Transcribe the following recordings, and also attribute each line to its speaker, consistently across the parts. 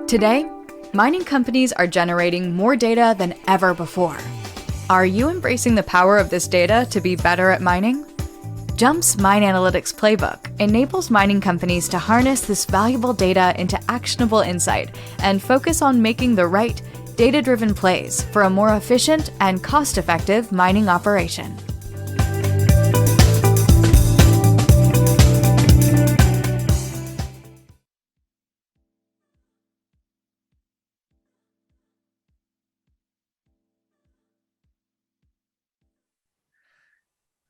Speaker 1: Today, mining companies are generating more data than ever before. Are you embracing the power of this data to be better at mining? JUMP's Mine Analytics Playbook enables mining companies to harness this valuable data into actionable insight and focus on making the right, data-driven plays for a more efficient and cost-effective mining operation.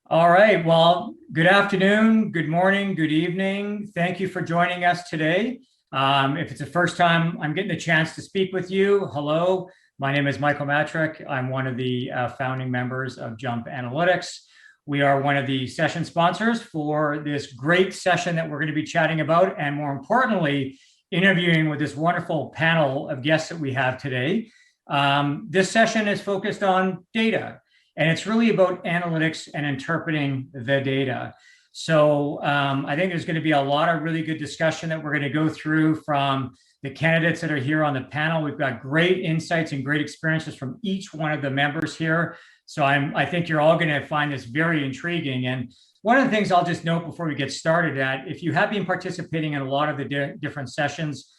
Speaker 2: All right, well, good afternoon, good morning, good evening. Thank you for joining us today. If it's the first time I'm getting the chance to speak with you, hello, my name is Michael Matrick. I'm one of the founding members of JUMP Analytics. We are one of the session sponsors for this great session that we're going to be chatting about, and more importantly, interviewing with this wonderful panel of guests that we have today. This session is focused on data. And it's really about analytics and interpreting the data. So I think there's going to be a lot of really good discussion that we're going to go through from the candidates that are here on the panel. We've got great insights and great experiences from each one of the members here. So I think you're all going to find this very intriguing. And one of the things I'll just note before we get started that if you have been participating in a lot of the different sessions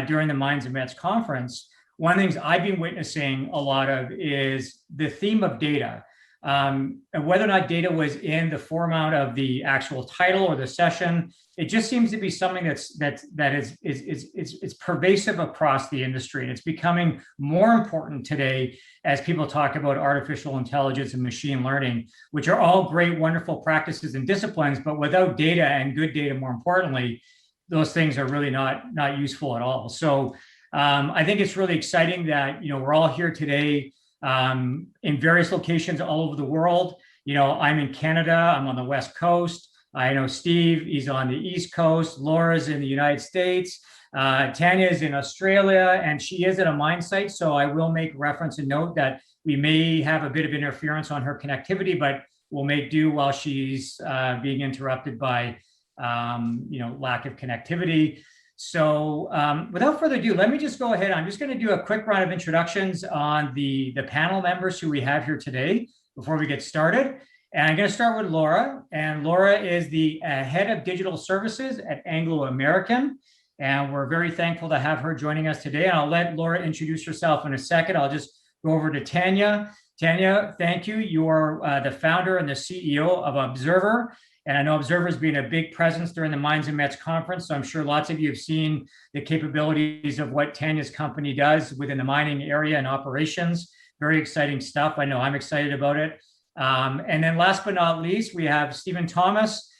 Speaker 2: during the Minds and Mets conference, one of the things I've been witnessing a lot of is the theme of data. And whether or not data was in the format of the actual title or the session, it just seems to be something that is pervasive across the industry. And it's becoming more important today as people talk about artificial intelligence and machine learning, which are all great, wonderful practices and disciplines, but without data and good data, more importantly, those things are really not useful at all. So I think it's really exciting that, we're all here today in various locations all over the world. I'm in Canada, I'm on the West Coast. I know Steve, he's on the East Coast. Laura's in the United States. Tania is in Australia, and she is at a mine site. So I will make reference and note that we may have a bit of interference on her connectivity, but we'll make do while she's being interrupted by, lack of connectivity. So without further ado, let me just go ahead. I'm just going to do a quick round of introductions on the panel members who we have here today before we get started. And I'm going to start with Laura. And Laura is the head of digital services at Anglo-American. And we're very thankful to have her joining us today. And I'll let Laura introduce herself in a second. I'll just go over to Tania. Tania, thank you. You are the founder and the CEO of Obzervr. And I know Obzervr has been a big presence during the Minds and Mets conference. So I'm sure lots of you have seen the capabilities of what Tania's company does within the mining area and operations. Very exciting stuff. I know I'm excited about it. And then last but not least, we have Stephen Thomas.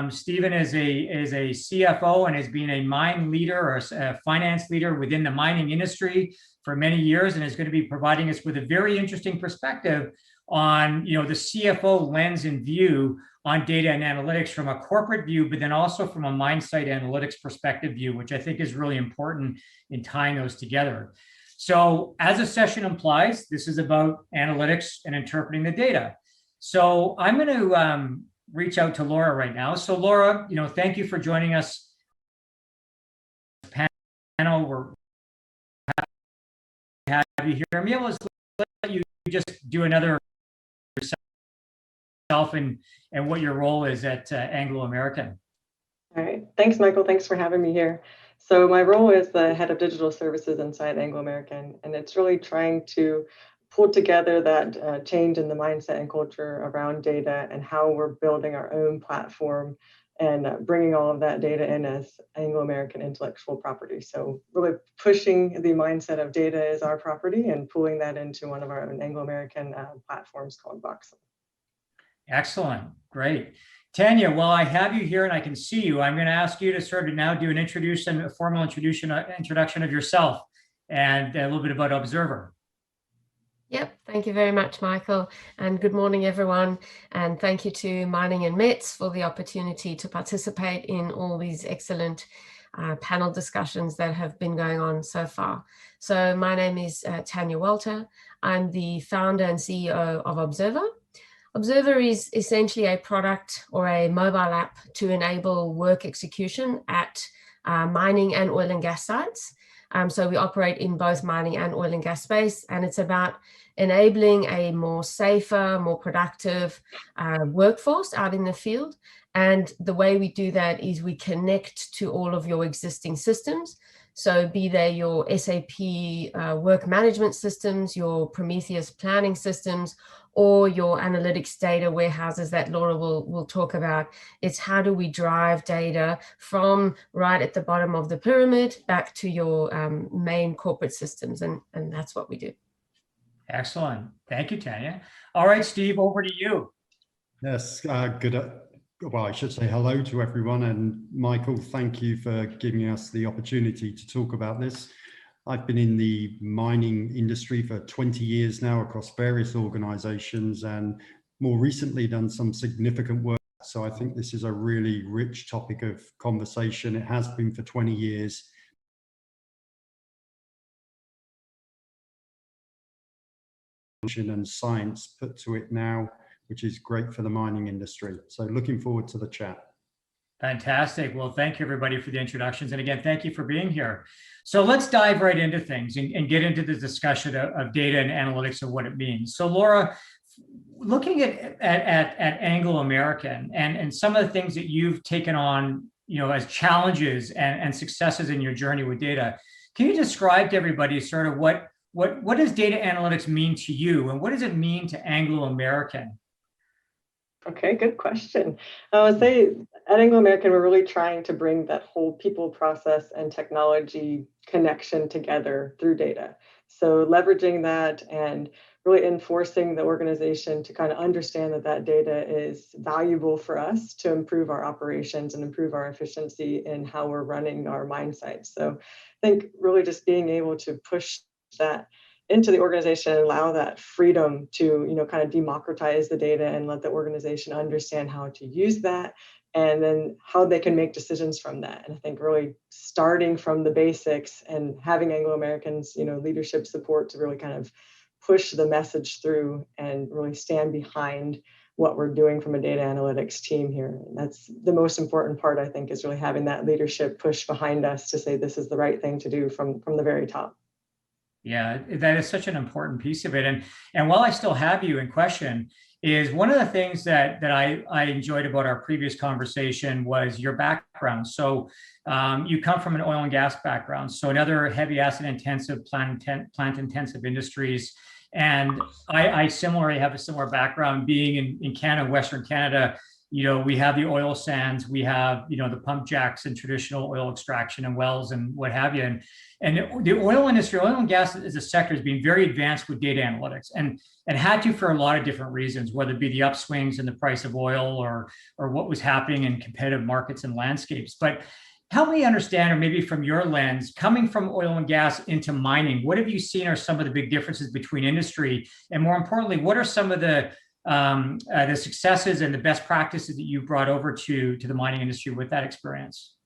Speaker 2: Stephen is a CFO and has been a mine leader or a finance leader within the mining industry for many years, and is going to be providing us with a very interesting perspective on the CFO lens and view on data and analytics from a corporate view, but then also from a mine site analytics perspective view, which I think is really important in tying those together. So as the session implies, this is about analytics and interpreting the data. So I'm going to reach out to Laura right now. So Laura, thank you for joining us. Panel, we're happy to have you here. I'm able to let you just do another yourself and what your role is at Anglo-American.
Speaker 3: All right. Thanks, Michael. Thanks for having me here. So my role is the head of digital services inside Anglo-American, and it's really trying to pull together that change in the mindset and culture around data and how we're building our own platform and bringing all of that data in as Anglo-American intellectual property. So really pushing the mindset of data as our property and pulling that into one of our own Anglo-American platforms called Voxel.
Speaker 2: Excellent. Great. Tania, while I have you here and I can see you, I'm going to ask you to sort of now do a formal introduction of yourself and a little bit about Obzervr.
Speaker 4: Yep, thank you very much, Michael, and good morning, everyone. And thank you to Mining and Mets for the opportunity to participate in all these excellent panel discussions that have been going on so far. So my name is Tania Walter. I'm the founder and CEO of Obzervr. Obzervr is essentially a product or a mobile app to enable work execution at mining and oil and gas sites. So we operate in both mining and oil and gas space, and it's about enabling a more safer, more productive workforce out in the field. And the way we do that is we connect to all of your existing systems. So be they your SAP work management systems, your Prometheus planning systems, or your analytics data warehouses that Laura will talk about. It's how do we drive data from right at the bottom of the pyramid back to your main corporate systems. And that's what we do.
Speaker 2: Excellent. Thank you, Tania. All right, Steve, over to you.
Speaker 5: Yes, well, I should say hello to everyone. And Michael, thank you for giving us the opportunity to talk about this. I've been in the mining industry for 20 years now across various organizations, and more recently done some significant work. So I think this is a really rich topic of conversation. It has been for 20 years. And science put to it now, which is great for the mining industry. So looking forward to the chat.
Speaker 2: Fantastic. Well, thank you, everybody, for the introductions. And again, thank you for being here. So let's dive right into things and get into the discussion of data and analytics and what it means. So Laura, looking at Anglo-American and some of the things that you've taken on, as challenges and successes in your journey with data, can you describe to everybody sort of what does data analytics mean to you, and what does it mean to Anglo-American?
Speaker 3: Okay, good question. I would say at Anglo-American, we're really trying to bring that whole people, process, and technology connection together through data. So leveraging that and really enforcing the organization to kind of understand that data is valuable for us to improve our operations and improve our efficiency in how we're running our mine sites. So I think really just being able to push that into the organization and allow that freedom to, kind of democratize the data and let the organization understand how to use that and then how they can make decisions from that. And I think really starting from the basics and having Anglo-Americans, leadership support to really kind of push the message through and really stand behind what we're doing from a data analytics team here. And that's the most important part, I think, is really having that leadership push behind us to say this is the right thing to do from the very top.
Speaker 2: Yeah, that is such an important piece of it. And while I still have you in question, is one of the things that I enjoyed about our previous conversation was your background. So you come from an oil and gas background, so another heavy asset intensive, plant intensive industries. And I similarly have a similar background being in Canada, Western Canada. We have the oil sands, we have, the pump jacks and traditional oil extraction and wells and what have you. And the oil industry, oil and gas as a sector has been very advanced with data analytics and had to for a lot of different reasons, whether it be the upswings in the price of oil or what was happening in competitive markets and landscapes. But help me understand, or maybe from your lens, coming from oil and gas into mining, what have you seen are some of the big differences between industry? And more importantly, what are some of the successes and the best practices that you brought over to the mining industry with that experience?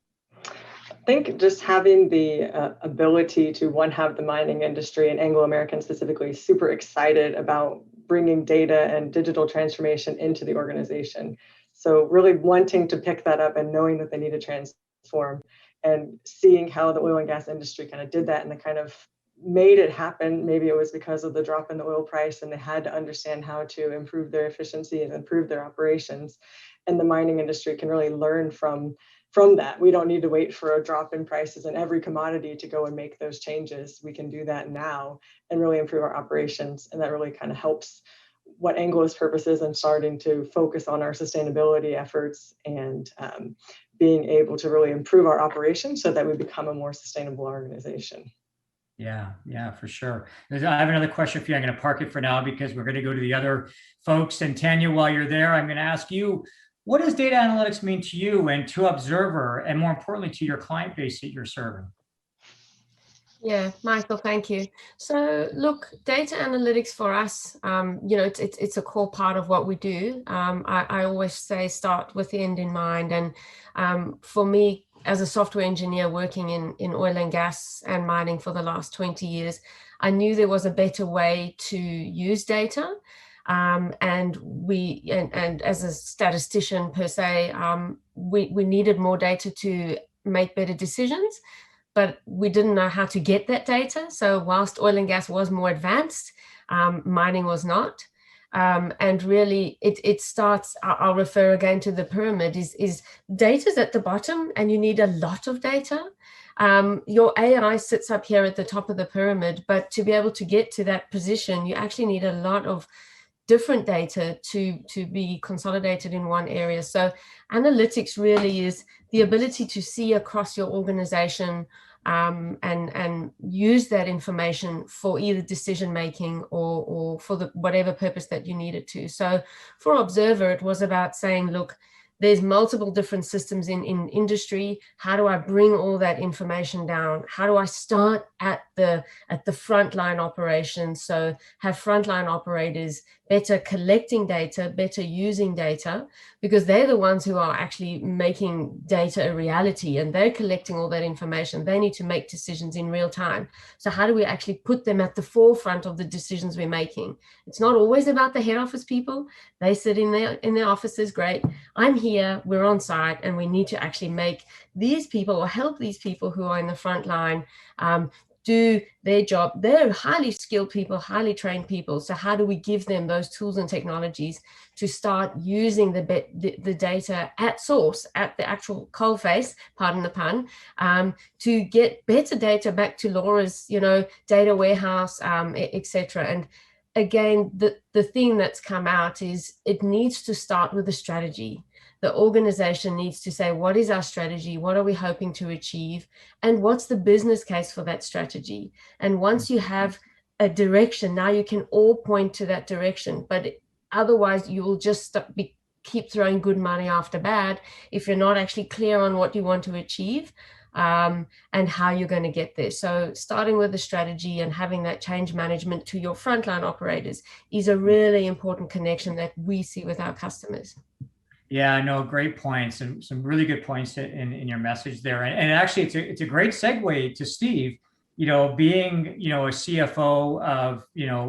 Speaker 3: I think just having the ability to, have the mining industry and Anglo-American specifically super excited about bringing data and digital transformation into the organization. So really wanting to pick that up and knowing that they need to transform and seeing how the oil and gas industry kind of did that and they kind of made it happen. Maybe it was because of the drop in the oil price and they had to understand how to improve their efficiency and improve their operations. And the mining industry can really learn from that. We don't need to wait for a drop in prices in every commodity to go and make those changes. We can do that now and really improve our operations. And that really kind of helps what Anglo's purpose is and starting to focus on our sustainability efforts and being able to really improve our operations so that we become a more sustainable organization.
Speaker 2: Yeah, for sure. I have another question for you. I'm going to park it for now because we're going to go to the other folks. And Tania, while you're there, I'm going to ask you, what does data analytics mean to you and to Obzervr, and more importantly, to your client base that you're serving?
Speaker 4: Yeah, Michael, thank you. So look, data analytics for us, it's a core part of what we do. I always say start with the end in mind. And for me, as a software engineer working in oil and gas and mining for the last 20 years, I knew there was a better way to use data. And as a statistician per se, we needed more data to make better decisions, but we didn't know how to get that data. So whilst oil and gas was more advanced, mining was not. And really it starts, I'll refer again to the pyramid, is data's at the bottom and you need a lot of data. Your AI sits up here at the top of the pyramid, but to be able to get to that position, you actually need a lot of different data to be consolidated in one area. So analytics really is the ability to see across your organization and use that information for either decision making or for whatever purpose that you need it to. So for Obzervr, it was about saying, look, there's multiple different systems in industry. How do I bring all that information down? How do I start at the frontline operations? So have frontline operators better collecting data, better using data, because they're the ones who are actually making data a reality and they're collecting all that information. They need to make decisions in real time. So how do we actually put them at the forefront of the decisions we're making? It's not always about the head office people. They sit in their offices, great. I'm here, we're on site, and we need to actually make these people or help these people who are in the front line do their job. They're highly skilled people, highly trained people. So how do we give them those tools and technologies to start using the data at source, at the actual coalface, pardon the pun, to get better data back to Laura's, data warehouse, etc. And again, the thing that's come out is it needs to start with a strategy. The organization needs to say, what is our strategy? What are we hoping to achieve? And what's the business case for that strategy? And once you have a direction, now you can all point to that direction. But otherwise, you will just keep throwing good money after bad if you're not actually clear on what you want to achieve and how you're going to get there. So starting with the strategy and having that change management to your frontline operators is a really important connection that we see with our customers.
Speaker 2: Yeah, no, great points, and some really good points in your message there. And actually, it's a great segue to Steve. Being a CFO of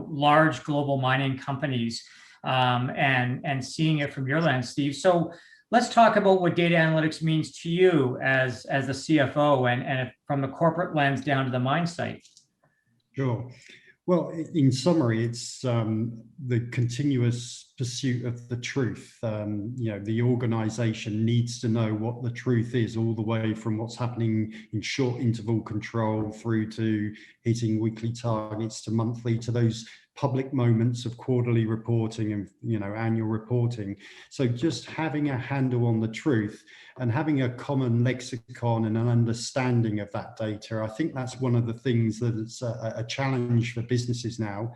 Speaker 2: large global mining companies, and seeing it from your lens, Steve. So let's talk about what data analytics means to you as the CFO, and from the corporate lens down to the mine site.
Speaker 5: Sure. Well, in summary, it's the continuous pursuit of the truth. The organization needs to know what the truth is, all the way from what's happening in short interval control through to hitting weekly targets to monthly, to those public moments of quarterly reporting and annual reporting. So just having a handle on the truth and having a common lexicon and an understanding of that data, I think that's one of the things that it's a challenge for businesses now.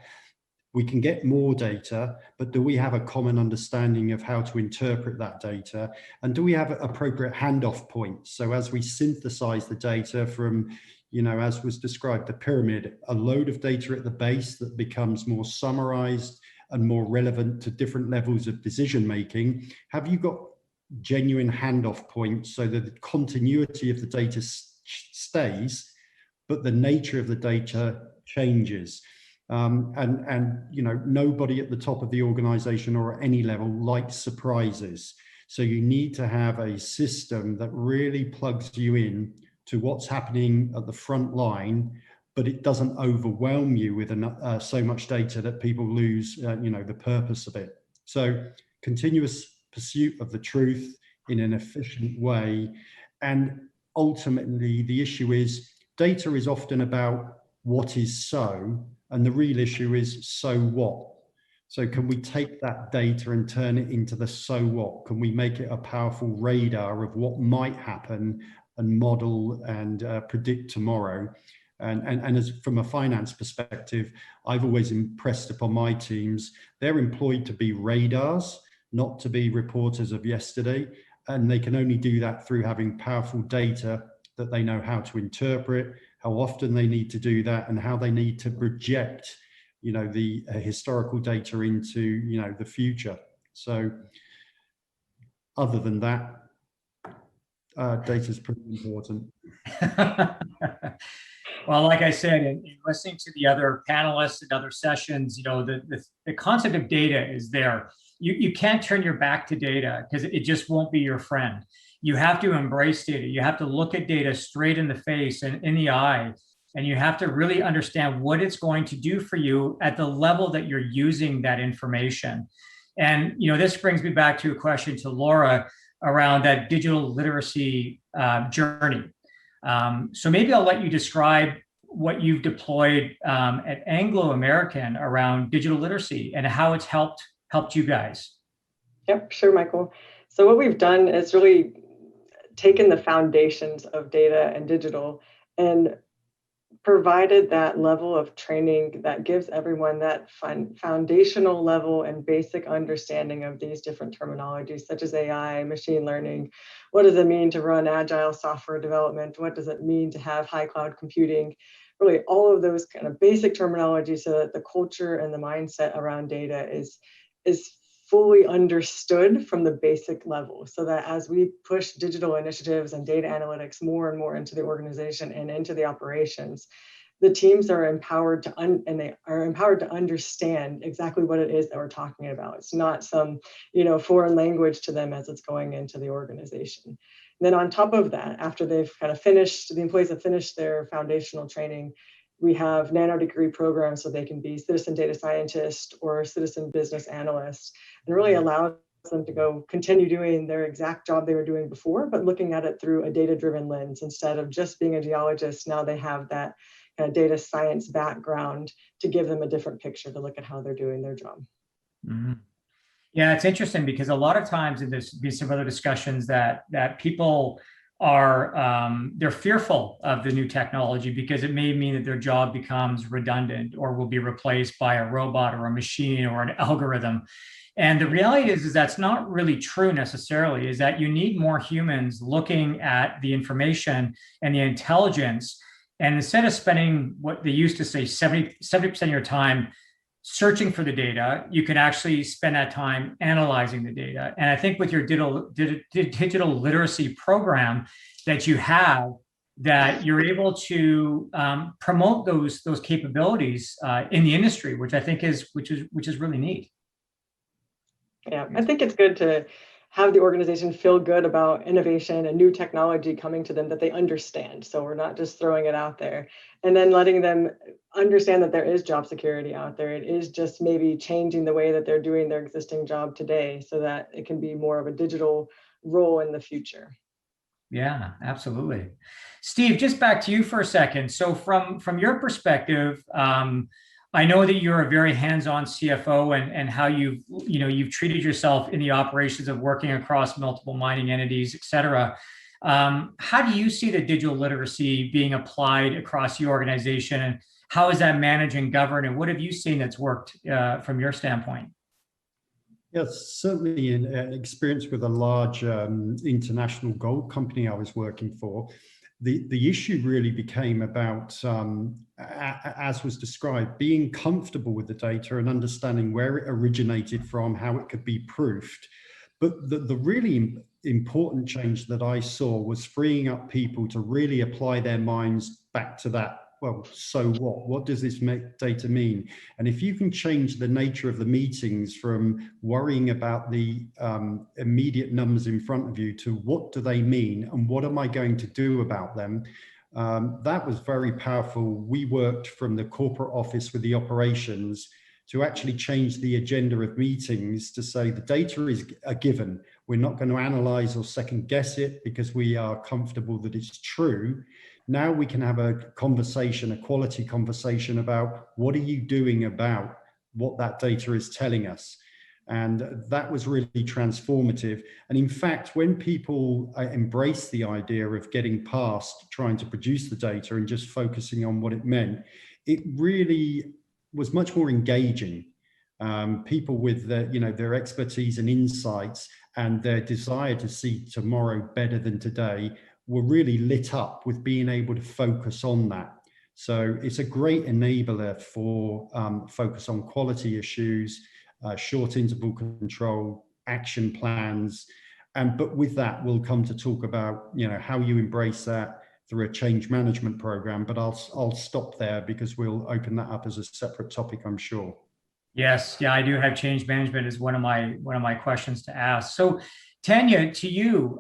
Speaker 5: We can get more data, but do we have a common understanding of how to interpret that data? And do we have appropriate handoff points? So as we synthesize the data from, as was described, the pyramid, a load of data at the base that becomes more summarized and more relevant to different levels of decision making, have you got genuine handoff points so that the continuity of the data stays, but the nature of the data changes? Nobody at the top of the organization or at any level likes surprises. So you need to have a system that really plugs you in to what's happening at the front line, but it doesn't overwhelm you with so much data that people lose, the purpose of it. So continuous pursuit of the truth in an efficient way. And ultimately, the issue is data is often about what is so, and the real issue is so what. So can we take that data and turn it into the so what? Can we make it a powerful radar of what might happen and model and predict tomorrow? And as from a finance perspective, I've always impressed upon my teams, they're employed to be radars, not to be reporters of yesterday. And they can only do that through having powerful data that they know how to interpret, how often they need to do that, and how they need to project, the historical data into, the future. So other than that, data is pretty important.
Speaker 2: Well, like I said, in listening to the other panelists and other sessions, the concept of data is there. You can't turn your back to data because it just won't be your friend. you have to embrace data. You have to look at data straight in the face and in the eye, and you have to really understand what it's going to do for you at the level that you're using that information. And this brings me back to a question to Laura around that digital literacy journey. So maybe I'll let you describe what you've deployed at Anglo-American around digital literacy and how it's helped you guys.
Speaker 3: Yep, sure, Michael. So what we've done is really taken the foundations of data and digital and provided that level of training that gives everyone that foundational level and basic understanding of these different terminologies, such as AI, machine learning. What does it mean to run agile software development? What does it mean to have high cloud computing? Really, all of those kind of basic terminology, so that the culture and the mindset around data is fully understood from the basic level, so that as we push digital initiatives and data analytics more and more into the organization and into the operations, the teams are empowered to understand exactly what it is that we're talking about. It's not some foreign language to them as it's going into the organization. And then on top of that, after they've kind of finished, the employees have finished their foundational training, we have nano-degree programs so they can be citizen data scientists or citizen business analysts, and really allows them to go continue doing their exact job they were doing before, but looking at it through a data-driven lens. Instead of just being a geologist, now they have that kind of data science background to give them a different picture to look at how they're doing their job.
Speaker 2: Mm-hmm. Yeah, it's interesting because a lot of times in some other discussions that people are they're fearful of the new technology because it may mean that their job becomes redundant or will be replaced by a robot or a machine or an algorithm. And the reality is that's not really true necessarily, is that you need more humans looking at the information and the intelligence. And instead of spending what they used to say 70% of your time searching for the data, you can actually spend that time analyzing the data. And I think with your digital literacy program that you have, that you're able to promote those capabilities in the industry, which I think is really neat.
Speaker 3: Yeah, I think it's good to have the organization feel good about innovation and new technology coming to them that they understand. So we're not just throwing it out there, and then letting them understand that there is job security out there. It is just maybe changing the way that they're doing their existing job today so that it can be more of a digital role in the future.
Speaker 2: Yeah, absolutely. Steve, just back to you for a second. So from your perspective, I know that you're a very hands-on CFO and how you've treated yourself in the operations of working across multiple mining entities, et cetera. How do you see the digital literacy being applied across the organization, and how is that managed and governed, and what have you seen that's worked from your standpoint?
Speaker 5: Yes, certainly in experience with a large international gold company I was working for. The issue really became about, as was described, being comfortable with the data and understanding where it originated from, how it could be proofed. But the really important change that I saw was freeing up people to really apply their minds back to that. Well, so what? What does this data mean? And if you can change the nature of the meetings from worrying about the immediate numbers in front of you to what do they mean and what am I going to do about them, that was very powerful. We worked from the corporate office with the operations to actually change the agenda of meetings to say the data is a given. We're not going to analyze or second guess it because we are comfortable that it's true. Now we can have a conversation, a quality conversation about what are you doing about what that data is telling us. And that was really transformative. And in fact, when people embrace the idea of getting past trying to produce the data and just focusing on what it meant, it really was much more engaging. People with their expertise and insights and their desire to see tomorrow better than today were really lit up with being able to focus on that. So it's a great enabler for focus on quality issues, short interval control, action plans. But with that, we'll come to talk about how you embrace that through a change management program. But I'll stop there because we'll open that up as a separate topic, I'm sure.
Speaker 2: Yes, yeah, I do have change management as one of my questions to ask. So Tania, to you,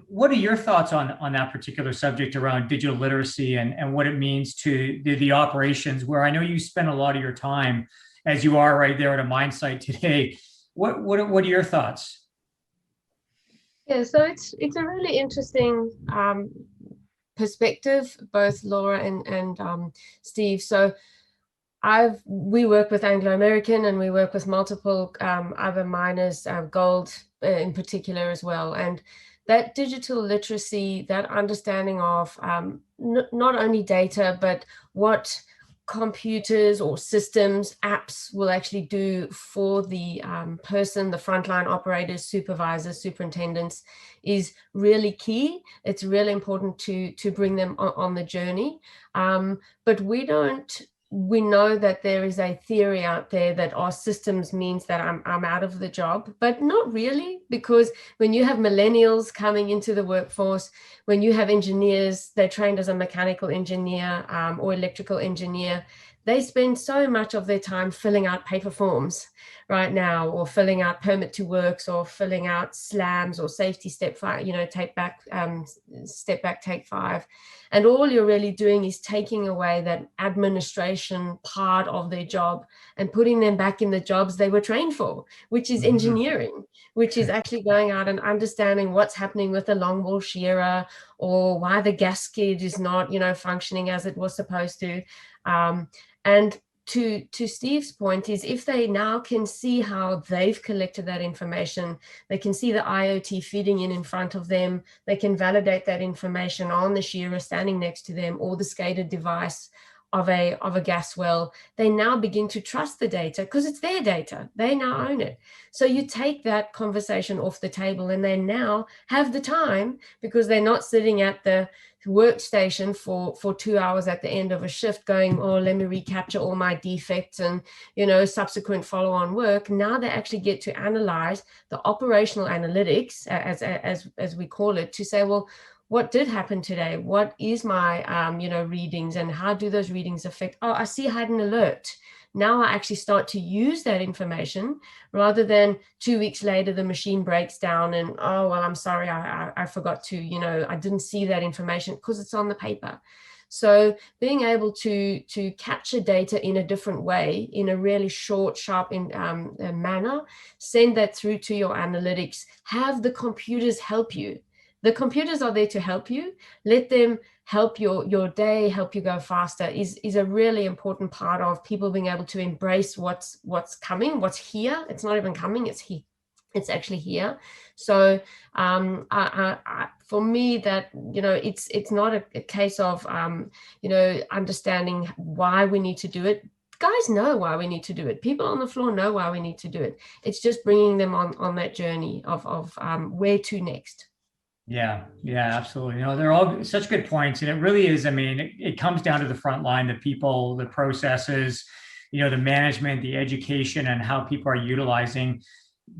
Speaker 2: what are your thoughts on that particular subject around digital literacy and what it means to the operations, where I know you spend a lot of your time, as you are right there at a mine site today. What are your thoughts?
Speaker 4: Yeah, so it's a really interesting perspective, both Laura and Steve. So we work with Anglo-American, and we work with multiple other miners, gold in particular as well. And that digital literacy, that understanding of not only data, but what computers or systems, apps will actually do for the person, the frontline operators, supervisors, superintendents, is really key. It's really important to bring them on the journey. But we know that there is a theory out there that our systems means that I'm out of the job, but not really, because when you have millennials coming into the workforce, when you have engineers, they're trained as a mechanical engineer or electrical engineer, they spend so much of their time filling out paper forms right now, or filling out permit to works, or filling out slams, or safety step 5, step back, take 5. And all you're really doing is taking away that administration part of their job and putting them back in the jobs they were trained for, which is engineering, which is actually going out and understanding what's happening with the longwall shearer, or why the gasket is not, functioning as it was supposed to. And to Steve's point is, if they now can see how they've collected that information, they can see the IoT feeding in front of them, they can validate that information on the shearer standing next to them, or the SCADA device of a gas well, they now begin to trust the data because it's their data. They now own it. So you take that conversation off the table, and they now have the time, because they're not sitting at the workstation for 2 hours at the end of a shift going, oh, let me recapture all my defects and subsequent follow-on work. Now they actually get to analyze the operational analytics, as we call it, to say, well, what did happen today? What is my readings, and how do those readings affect? Oh, I see I had an alert. Now I actually start to use that information, rather than 2 weeks later the machine breaks down and, oh, well, I'm sorry, I forgot to, I didn't see that information, because it's on the paper. So being able to capture data in a different way, in a really short, sharp manner, send that through to your analytics, have the computers help you. The computers are there to help you. Let them help your day, help you go faster, is a really important part of people being able to embrace what's coming, what's here. It's not even coming, it's here. It's actually here. So for me, that it's not a case of understanding why we need to do it. Guys know why we need to do it. People on the floor know why we need to do it. It's just bringing them on that journey of where to next.
Speaker 2: Yeah, absolutely. They're all such good points. And it really is, it comes down to the front line, the people, the processes, the management, the education, and how people are utilizing.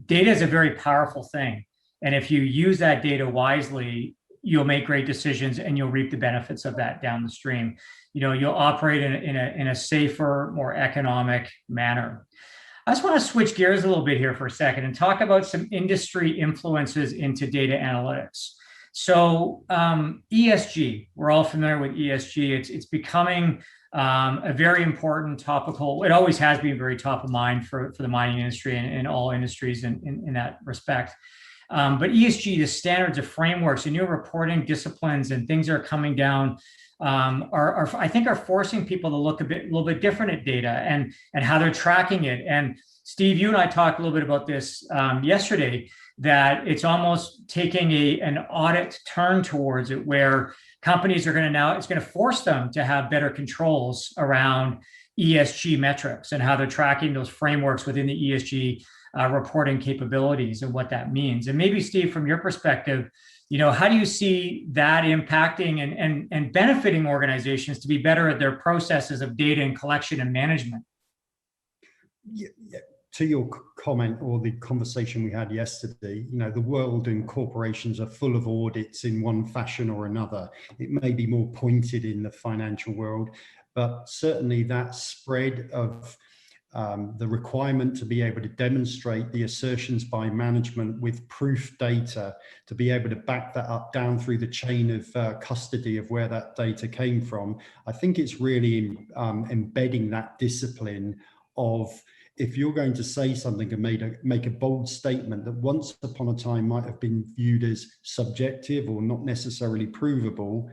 Speaker 2: Data is a very powerful thing. And if you use that data wisely, you'll make great decisions and you'll reap the benefits of that down the stream. You'll operate in a safer, more economic manner. I just want to switch gears a little bit here for a second and talk about some industry influences into data analytics. So ESG, we're all familiar with ESG. It's becoming a very important topical. It always has been very top of mind for the mining industry and all industries in that respect. But ESG, the standards of frameworks and new reporting disciplines and things that are coming down I think are forcing people to look a little bit different at data and how they're tracking it. And Steve, you and I talked a little bit about this yesterday, that it's almost taking an audit turn towards it, where companies are it's going to force them to have better controls around ESG metrics and how they're tracking those frameworks within the ESG reporting capabilities and what that means. And maybe, Steve, from your perspective, how do you see that impacting and benefiting organizations to be better at their processes of data and collection and management?
Speaker 5: Yeah. To your comment or the conversation we had yesterday, the world and corporations are full of audits in one fashion or another. It may be more pointed in the financial world, but certainly that spread of the requirement to be able to demonstrate the assertions by management with proof data, to be able to back that up down through the chain of custody of where that data came from. I think it's really embedding that discipline of, if you're going to say something and make a bold statement that once upon a time might have been viewed as subjective or not necessarily provable,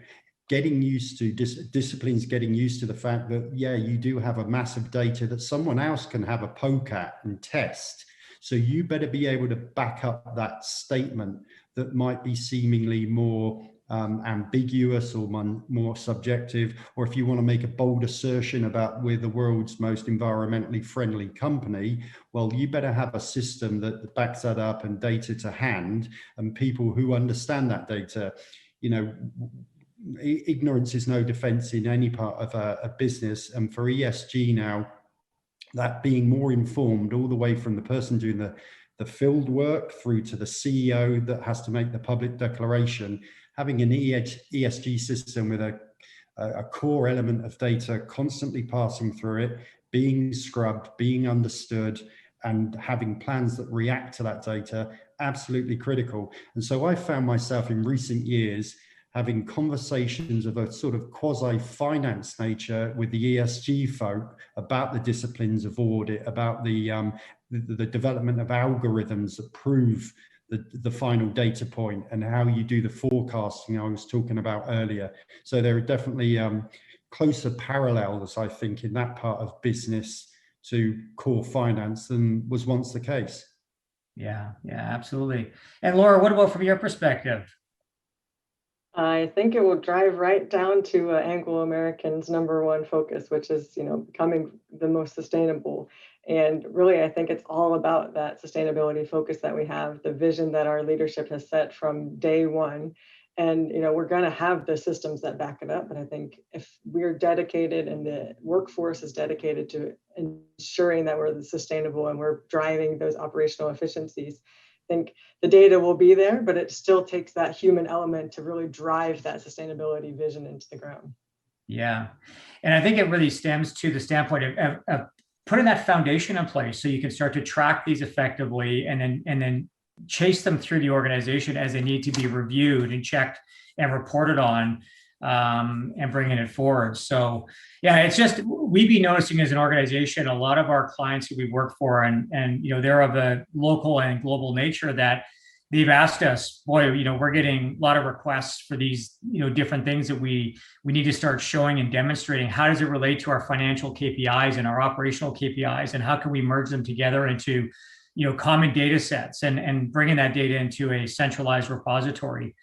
Speaker 5: getting used to disciplines, getting used to the fact that, yeah, you do have a massive data that someone else can have a poke at and test. So you better be able to back up that statement that might be seemingly more ambiguous or more subjective, or if you want to make a bold assertion about we're the world's most environmentally friendly company, well, you better have a system that backs that up and data to hand, and people who understand that data. You know, ignorance is no defense in any part of a business, and for ESG now, that being more informed all the way from the person doing the field work through to the CEO that has to make the public declaration, having an ESG system with a core element of data constantly passing through it, being scrubbed, being understood, and having plans that react to that data, absolutely critical. And so I found myself in recent years having conversations of a sort of quasi-finance nature with the ESG folk about the disciplines of audit, about the development of algorithms that prove the final data point, and how you do the forecasting I was talking about earlier. So there are definitely closer parallels, I think, in that part of business to core finance than was once the case.
Speaker 2: Yeah, absolutely. And Laura, what about from your perspective?
Speaker 3: I think it will drive right down to Anglo-American's #1 focus, which is, becoming the most sustainable. And really, I think it's all about that sustainability focus that we have, the vision that our leadership has set from day one. And, we're going to have the systems that back it up. But I think if we're dedicated and the workforce is dedicated to ensuring that we're sustainable and we're driving those operational efficiencies, I think the data will be there, but it still takes that human element to really drive that sustainability vision into the ground.
Speaker 2: Yeah. And I think it really stems to the standpoint of putting that foundation in place so you can start to track these effectively and then chase them through the organization as they need to be reviewed and checked and reported on, and bringing it forward. So yeah, it's just, we've been noticing as an organization, a lot of our clients who we work for, and they're of a local and global nature, that they've asked us, boy, we're getting a lot of requests for these, different things that we need to start showing and demonstrating. How does it relate to our financial KPIs and our operational KPIs, and how can we merge them together into, common data sets and bringing that data into a centralized repository.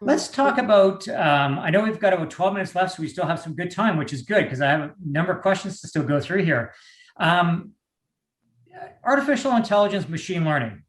Speaker 2: Let's talk about, I know we've got about 12 minutes left, so we still have some good time, which is good because I have a number of questions to still go through here. Artificial intelligence, machine learning,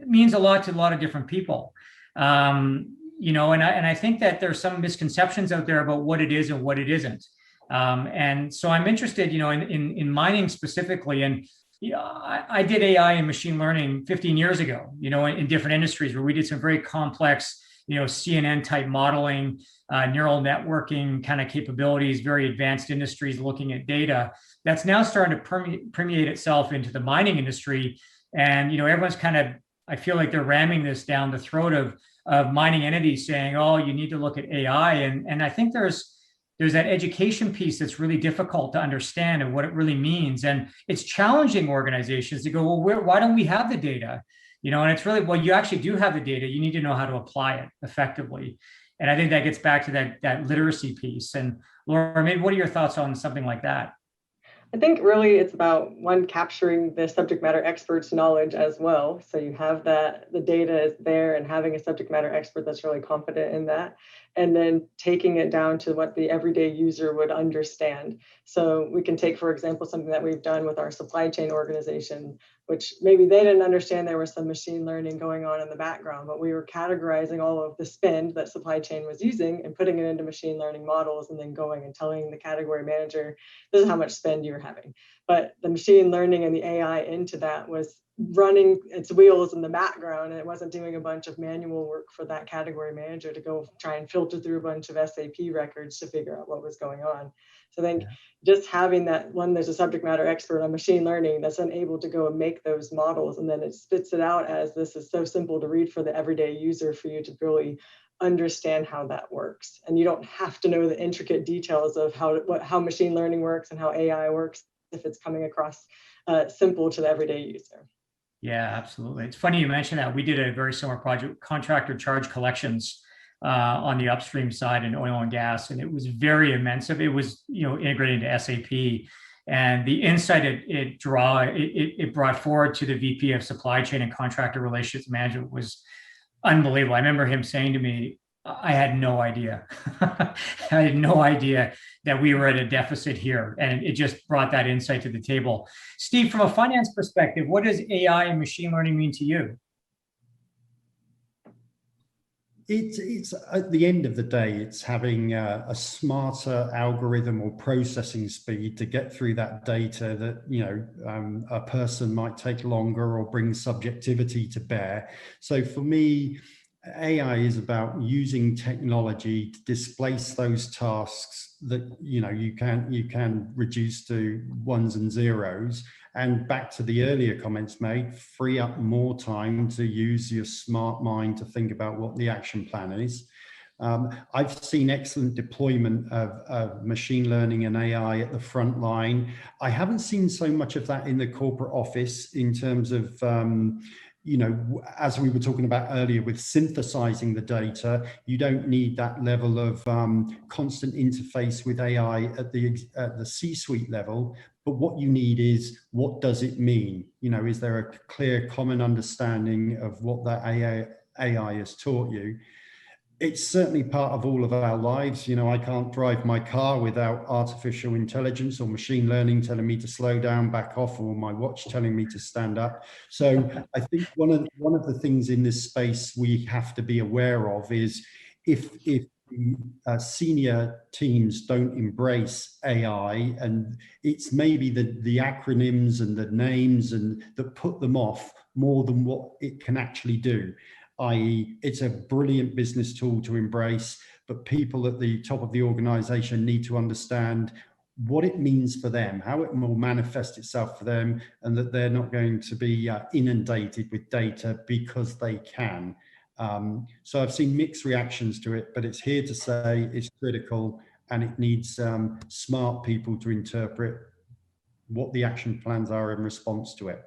Speaker 2: it means a lot to a lot of different people. And I think that there's some misconceptions out there about what it is and what it isn't. And so I'm interested, in mining specifically. And I did AI and machine learning 15 years ago, in different industries where we did some very complex, CNN type modeling, neural networking kind of capabilities, very advanced industries looking at data. That's now starting to permeate itself into the mining industry. And, everyone's kind of, I feel like they're ramming this down the throat of mining entities, saying, oh, you need to look at AI. And I think there's that education piece that's really difficult to understand and what it really means. And it's challenging organizations to go, well, why don't we have the data? And it's really, well, you actually do have the data. You need to know how to apply it effectively. And I think that gets back to that literacy piece. And Laura, maybe what are your thoughts on something like that?
Speaker 3: I think really it's about, one, capturing the subject matter expert's knowledge as well. So you have the data is there, and having a subject matter expert that's really confident in that, and then taking it down to what the everyday user would understand. So we can take, for example, something that we've done with our supply chain organization, which maybe they didn't understand there was some machine learning going on in the background, but we were categorizing all of the spend that supply chain was using and putting it into machine learning models, and then going and telling the category manager, this is how much spend you're having. But the machine learning and the AI into that was running its wheels in the background, and it wasn't doing a bunch of manual work for that category manager to go try and filter through a bunch of SAP records to figure out what was going on. So I think just having that one, there's a subject matter expert on machine learning that's then able to go and make those models, and then it spits it out as this is so simple to read for the everyday user for you to really understand how that works. And you don't have to know the intricate details of how machine learning works and how AI works if it's coming across simple to the everyday user.
Speaker 2: Yeah, absolutely. It's funny you mentioned that. We did a very similar project, contractor charge collections on the upstream side in oil and gas, and it was very immense. It was, integrated into SAP, and the insight it brought forward to the VP of Supply Chain and Contractor Relations Management was unbelievable. I remember him saying to me, I had no idea. I had no idea that we were at a deficit here. And it just brought that insight to the table. Steve, from a finance perspective, what does AI and machine learning mean to you?
Speaker 5: It's at the end of the day, it's having a smarter algorithm or processing speed to get through that data that, a person might take longer or bring subjectivity to bear. So for me, AI is about using technology to displace those tasks that you can reduce to ones and zeros, and back to the earlier comments made, free up more time to use your smart mind to think about what the action plan is. I've seen excellent deployment of machine learning and AI at the front line. I haven't seen so much of that in the corporate office in terms of as we were talking about earlier with synthesizing the data, you don't need that level of constant interface with AI at the C-suite level. But what you need is, what does it mean? Is there a clear common understanding of what that AI has taught you? It's certainly part of all of our lives. I can't drive my car without artificial intelligence or machine learning telling me to slow down, back off, or my watch telling me to stand up. So I think one of the things in this space we have to be aware of is if senior teams don't embrace AI, and it's maybe the acronyms and the names and that put them off more than what it can actually do. I.e., it's a brilliant business tool to embrace, but people at the top of the organization need to understand what it means for them, how it will manifest itself for them, and that they're not going to be inundated with data because they can. So I've seen mixed reactions to it, but it's here to say it's critical, and it needs smart people to interpret what the action plans are in response to it.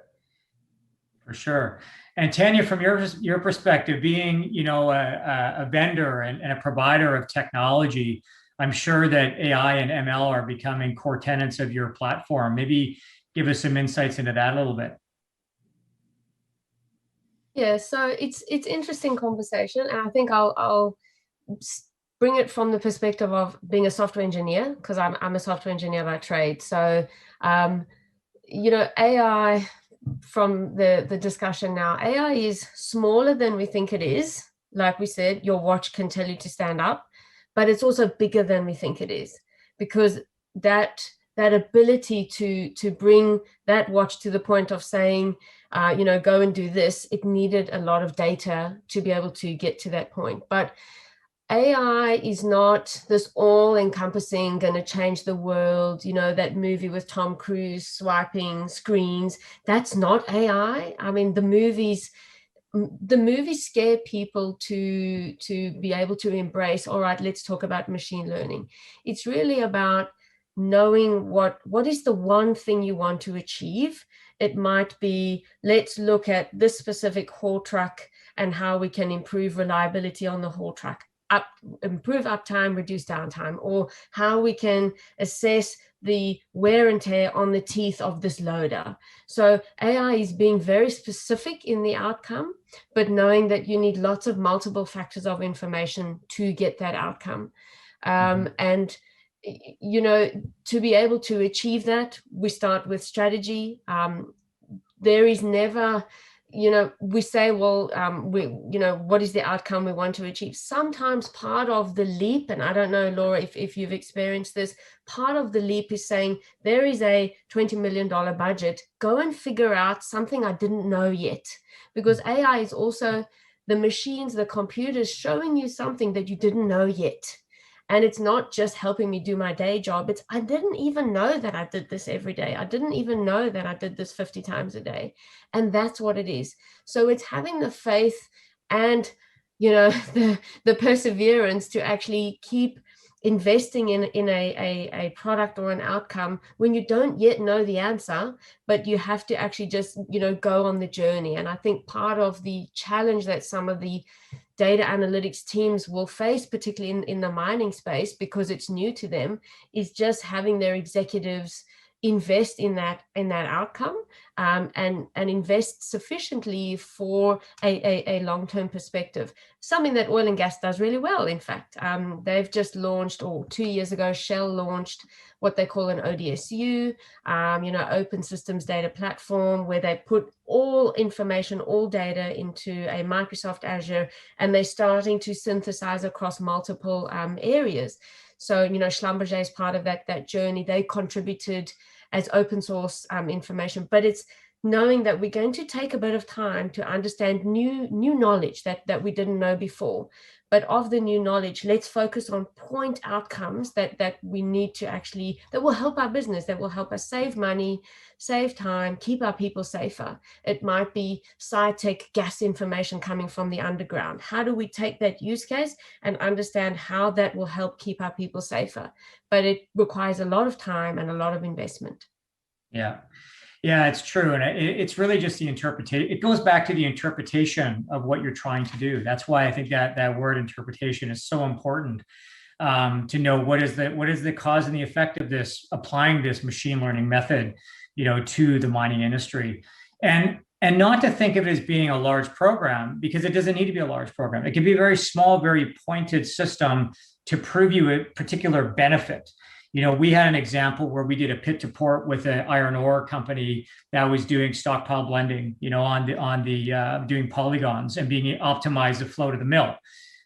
Speaker 2: For sure. And Tania, from your perspective, being a vendor and a provider of technology, I'm sure that AI and ML are becoming core tenets of your platform. Maybe give us some insights into that a little bit.
Speaker 4: Yeah, so it's interesting conversation, and I think I'll bring it from the perspective of being a software engineer, because I'm a software engineer by trade. So AI, from the discussion now, AI is smaller than we think it is. Like we said, your watch can tell you to stand up, but it's also bigger than we think it is, because that ability to bring that watch to the point of saying, go and do this, it needed a lot of data to be able to get to that point. But AI is not this all-encompassing, going to change the world, that movie with Tom Cruise swiping screens. That's not AI. I mean, the movies scare people to be able to embrace, all right, let's talk about machine learning. It's really about knowing what is the one thing you want to achieve. It might be, let's look at this specific haul truck and how we can improve reliability on the haul truck. Improve uptime, reduce downtime, or how we can assess the wear and tear on the teeth of this loader. So AI is being very specific in the outcome, but knowing that you need lots of multiple factors of information to get that outcome. And to be able to achieve that, we start with strategy. There is never we say, well, what is the outcome we want to achieve? Sometimes part of the leap, and I don't know, Laura, if you've experienced this, part of the leap is saying there is a $20 million budget, go and figure out something I didn't know yet. Because AI is also the machines, the computers showing you something that you didn't know yet. And it's not just helping me do my day job. It's, I didn't even know that I did this every day. I didn't even know that I did this 50 times a day. And that's what it is. So it's having the faith and, the perseverance to actually keep investing in a product or an outcome when you don't yet know the answer, but you have to actually just, go on the journey. And I think part of the challenge that some of the data analytics teams will face, particularly in the mining space, because it's new to them, is just having their executives invest in that outcome, and invest sufficiently for a long-term perspective. Something that oil and gas does really well. In fact, they've just launched, or 2 years ago, Shell launched what they call an ODSU, Open Systems Data Platform, where they put all information, all data into a Microsoft Azure, and they're starting to synthesize across multiple areas. So, Schlumberger is part of that journey. They contributed as open source information, but it's knowing that we're going to take a bit of time to understand new knowledge that we didn't know before. But of the new knowledge, let's focus on point outcomes that we need to actually, that will help our business, that will help us save money, save time, keep our people safer. It might be sci-tech gas information coming from the underground. How do we take that use case and understand how that will help keep our people safer? But it requires a lot of time and a lot of investment.
Speaker 2: Yeah, it's true. And it's really just the interpretation. It goes back to the interpretation of what you're trying to do. That's why I think that word interpretation is so important, to know what is the cause and the effect of this, applying this machine learning method, to the mining industry. And not to think of it as being a large program, because it doesn't need to be a large program. It can be a very small, very pointed system to prove you a particular benefit. We had an example where we did a pit to port with an iron ore company that was doing stockpile blending, doing polygons and being optimize the flow to the mill,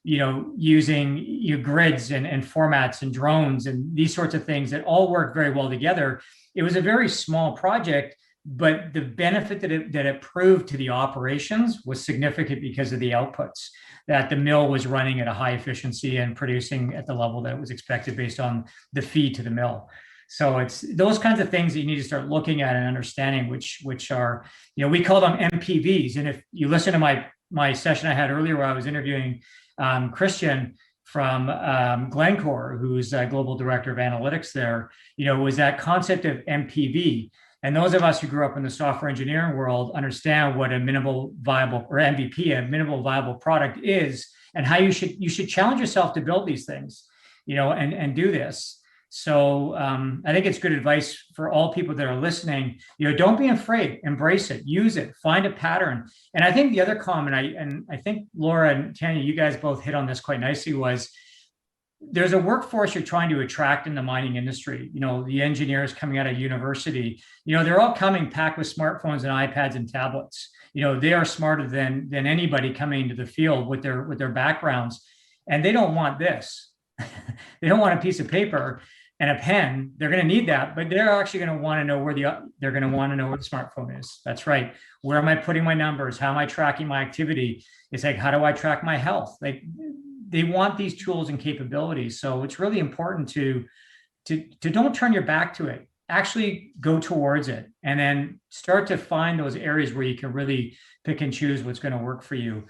Speaker 2: using grids and formats and drones and these sorts of things that all work very well together. It was a very small project, but the benefit that it proved to the operations was significant because of the outputs, that the mill was running at a high efficiency and producing at the level that was expected based on the feed to the mill. So it's those kinds of things that you need to start looking at and understanding, which are, we call them MPVs. And if you listen to my session I had earlier where I was interviewing Christian from Glencore, who's global director of analytics there, was that concept of MPV. And those of us who grew up in the software engineering world understand what a minimal viable, or MVP, a minimal viable product is, and how you should challenge yourself to build these things, and do this. So I think it's good advice for all people that are listening. Don't be afraid, embrace it, use it, find a pattern. And I think the other comment, I think Laura and Tania, you guys both hit on this quite nicely, was there's a workforce you're trying to attract in the mining industry. The engineers coming out of university, they're all coming packed with smartphones and iPads and tablets. They are smarter than anybody coming into the field with their backgrounds, and they don't want this. They don't want a piece of paper and a pen. They're going to need that, but they're actually going to want to know where the smartphone is. That's right. Where am I putting my numbers? How am I tracking my activity? It's like, how do I track my health? They want these tools and capabilities. So it's really important to don't turn your back to it. Actually go towards it, and then start to find those areas where you can really pick and choose what's going to work for you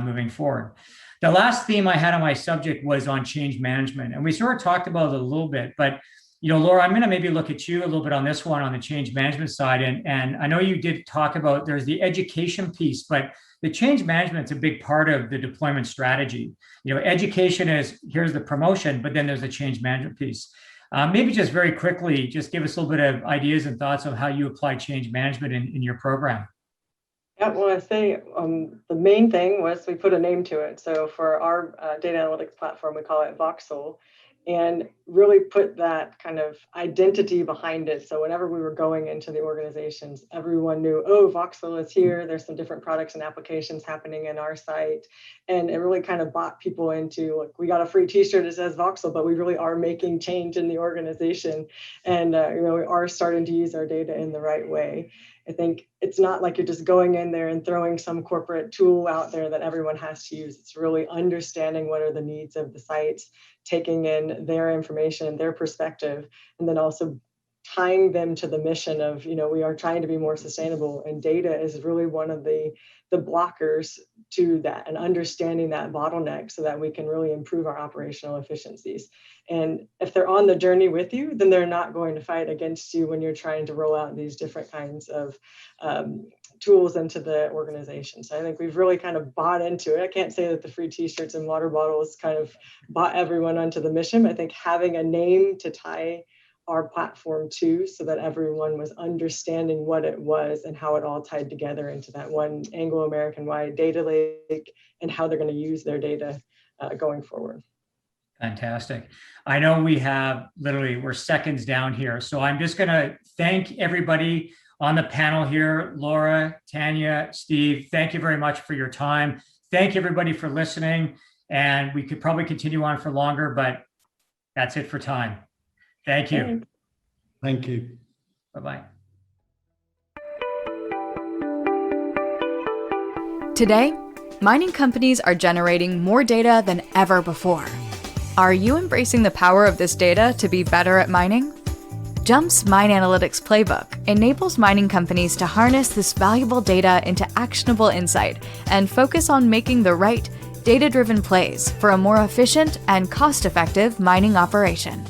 Speaker 2: moving forward. The last theme I had on my subject was on change management. And we sort of talked about it a little bit, but Laura, I'm going to maybe look at you a little bit on this one, on the change management side. And I know you did talk about, there's the education piece, but the change management is a big part of the deployment strategy. Education is, here's the promotion, but then there's the change management piece. Maybe just very quickly, just give us a little bit of ideas and thoughts of how you apply change management in your program.
Speaker 3: Yeah, well, I say the main thing was we put a name to it. So for our data analytics platform, we call it Voxel. and really put that kind of identity behind it. So whenever we were going into the organizations, everyone knew, oh, Voxel is here. There's some different products and applications happening in our site. And it really kind of bought people into, like, we got a free t-shirt that says Voxel, but we really are making change in the organization. And we are starting to use our data in the right way. I think it's not like you're just going in there and throwing some corporate tool out there that everyone has to use. It's really understanding what are the needs of the sites, taking in their information, their perspective, and then also tying them to the mission of, we are trying to be more sustainable, and data is really one of the blockers to that, and understanding that bottleneck so that we can really improve our operational efficiencies. And if they're on the journey with you, then they're not going to fight against you when you're trying to roll out these different kinds of tools into the organization. So I think we've really kind of bought into it. I can't say that the free t-shirts and water bottles kind of brought everyone onto the mission, but I think having a name to tie our platform to, so that everyone was understanding what it was and how it all tied together into that one Anglo-American wide data lake, and how they're going to use their data going forward.
Speaker 2: Fantastic. I know we're seconds down here. So I'm just going to thank everybody on the panel here. Laura, Tania, Steve, thank you very much for your time. Thank you everybody for listening. And we could probably continue on for longer, but that's it for time. Thank you.
Speaker 5: Thank you.
Speaker 2: Bye-bye.
Speaker 1: Today, mining companies are generating more data than ever before. Are you embracing the power of this data to be better at mining? JUMP's Mine Analytics Playbook enables mining companies to harness this valuable data into actionable insight and focus on making the right, data-driven plays for a more efficient and cost-effective mining operation.